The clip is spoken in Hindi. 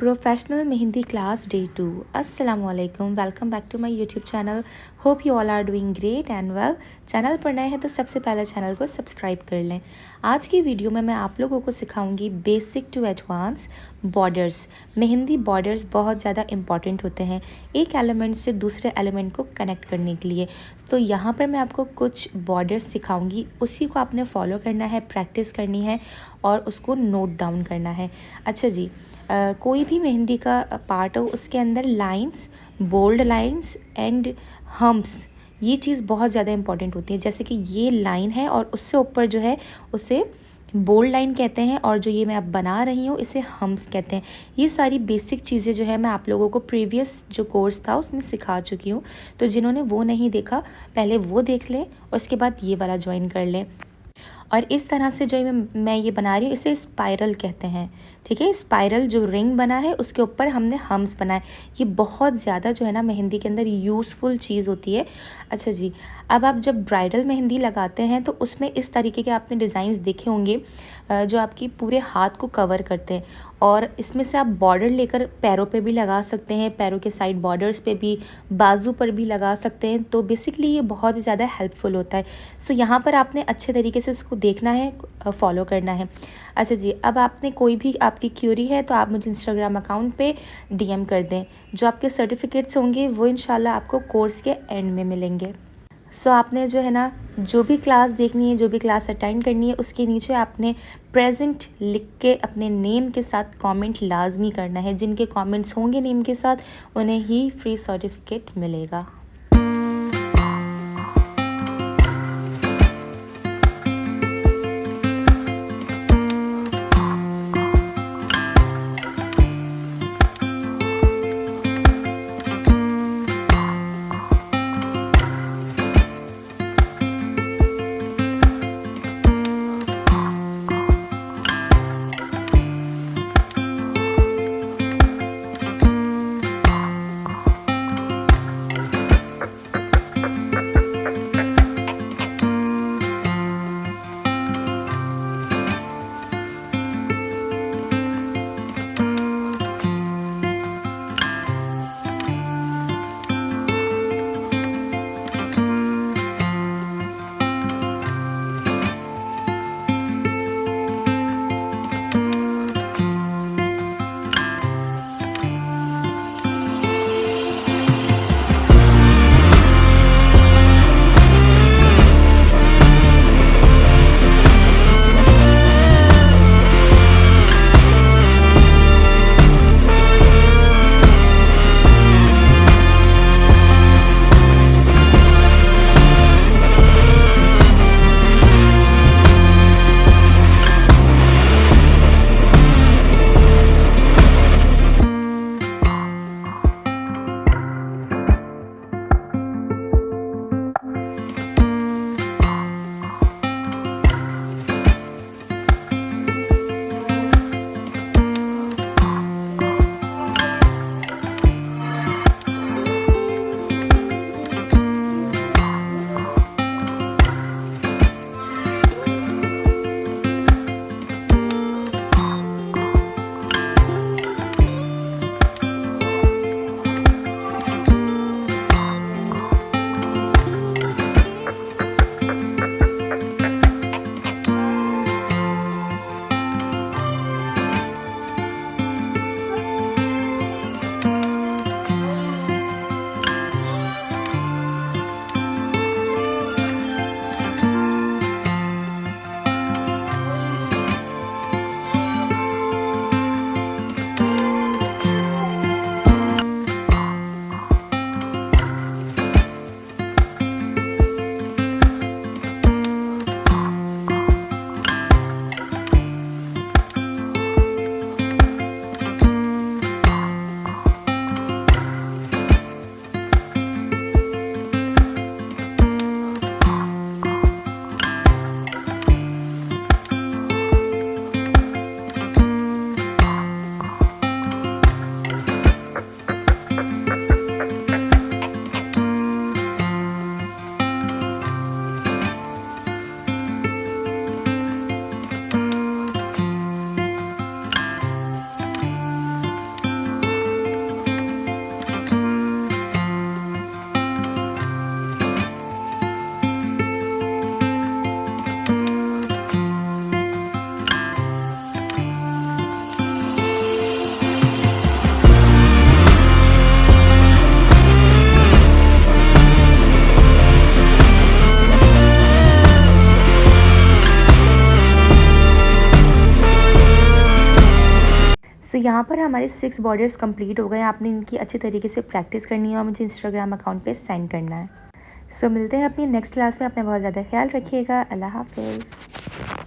Professional Mehndi class day 2. Assalamu alaikum. Welcome back to my YouTube channel. Hope you all are doing great and well. Channel पर नए हैं तो सबसे पहले चैनल को सब्सक्राइब कर लें। आज की वीडियो में मैं आप लोगों को सिखाऊंगी basic to advance borders. Mehndi borders बहुत ज़्यादा इंपॉर्टेंट होते हैं एक एलिमेंट से दूसरे एलिमेंट को कनेक्ट करने के लिए। तो यहाँ पर मैं आपको कुछ बॉर्डर्स सिखाऊंगी, उसी को आपने फॉलो करना है, प्रैक्टिस करनी है और उसको नोट डाउन करना है। अच्छा जी, कोई भी मेहंदी का पार्ट हो उसके अंदर lines, bold lines and humps, ये चीज़ बहुत ज़्यादा इंपॉर्टेंट होती है। जैसे कि ये लाइन है और उससे ऊपर जो है उसे बोल्ड लाइन कहते हैं और जो ये मैं अब बना रही हूँ इसे हम्प्स कहते हैं। ये सारी बेसिक चीज़ें जो है मैं आप लोगों को प्रीवियस जो कोर्स था उसमें सिखा चुकी हूँ। तो जिन्होंने वो नहीं देखा पहले वो देख लें और उसके बाद ये वाला ज्वाइन कर लें। और इस तरह से जो मैं ये बना रही हूँ इसे स्पाइरल कहते हैं। ठीक है, स्पाइरल जो रिंग बना है उसके ऊपर हमने हम्स बनाए। ये बहुत ज़्यादा जो है ना मेहंदी के अंदर यूज़फुल चीज़ होती है। अच्छा जी, अब आप जब ब्राइडल मेहंदी लगाते हैं तो उसमें इस तरीके के आपने डिज़ाइंस देखे होंगे जो आपकी पूरे हाथ को कवर करते हैं। और इसमें से आप बॉर्डर लेकर पैरों पे भी लगा सकते हैं, पैरों के साइड बॉर्डर्स पे भी, बाजू पर भी लगा सकते हैं। तो बेसिकली ये बहुत ही ज़्यादा हेल्पफुल होता है। सो यहाँ पर आपने अच्छे तरीके से इसको देखना है, फॉलो करना है। अच्छा जी, अब आपने कोई भी आपकी क्यूरी है तो आप मुझे इंस्टाग्राम अकाउंट पे डीएम कर दें। जो आपके सर्टिफिकेट्स होंगे वो इंशाल्लाह आपको कोर्स के एंड में मिलेंगे। सो आपने जो है ना जो भी क्लास देखनी है, जो भी क्लास अटेंड करनी है, उसके नीचे आपने प्रेजेंट लिख के अपने नेम के साथ कमेंट लाजमी करना है। जिनके कमेंट्स होंगे नेम के साथ उन्हें ही फ्री सर्टिफिकेट मिलेगा। यहाँ पर हमारे 6 बॉर्डर्स कंप्लीट हो गए। आपने इनकी अच्छी तरीके से प्रैक्टिस करनी है और मुझे इंस्टाग्राम अकाउंट पे सेंड करना है। सो मिलते हैं अपनी नेक्स्ट क्लास में। अपना बहुत ज़्यादा ख्याल रखिएगा। अल्लाह हाफ़िज़।